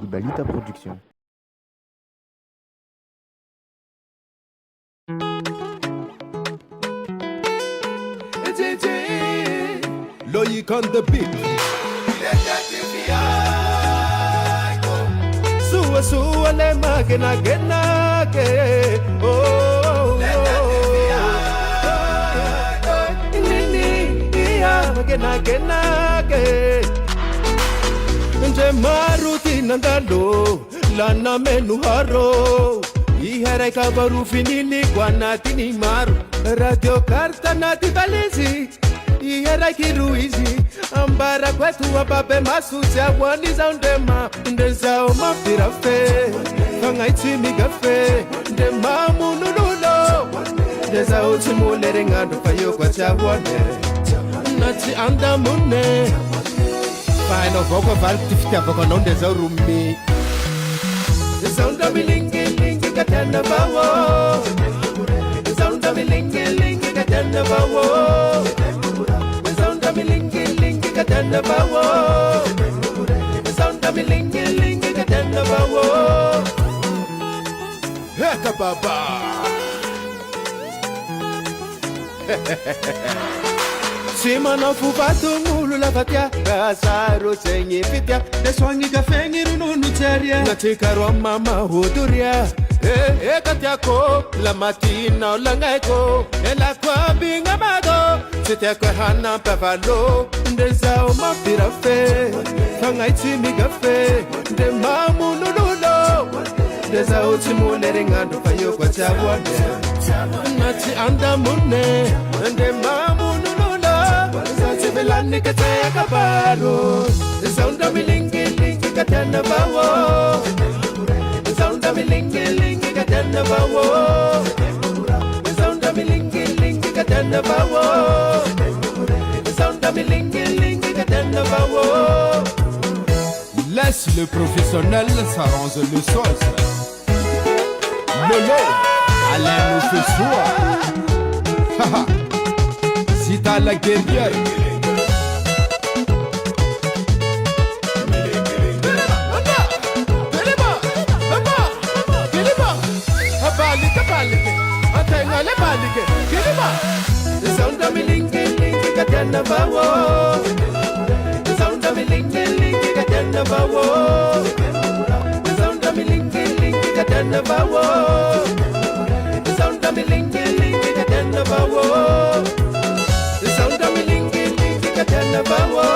Ibalita Production. Loïc on the beat. Sua sua le magena gena ke. Oh. Nini iya magena gena ke. Nje maruti nandalo lana menu haro. Ihara kabaru finili guanatini maru. Radio karta nati balezi. Ihera kiruizi ambara kwetu wababe masusi awaniza undema ndeza omafira fe kanga itimi gafe ndema munululo ndeza utimulere ngando fayo kwa chabwane nati anda mune faino voko valtifika voko nondeza urumi ndeza unda milingi lingi katenda bawo ndeza unda milingi lingi katenda bawo Milingi katenda bawo Sounda milingi katenda bawo Heka baba Sima na fubatu mulu la fatia Kasaro senye fitia Deswangi kafengi rununu teria Natika rwa mama huduria Katiako la matina ulangaiko Ela kwa binga mago C'était quoi hana pavalo ndeza omafira fe kanga itimi gafe nde mamu nululo ndeza utimulere ngando fayo kwa chabwane nati anda mune nde mamu nululo nati belani kete ya kabaro sounda milingi lingi katenda bawo sounda milingi lingi katenda bawo sounda milingi lingi katenda bawo Laisse le professionnel s'arrange le sauce. Lolo, Alain nous fait soin. Si t'as la guerrière. Katenda bawo the sound of me lingi katenda bawo the sound of me lingi katenda bawo the sound of me lingi katenda bawo the sound of me lingi katenda bawo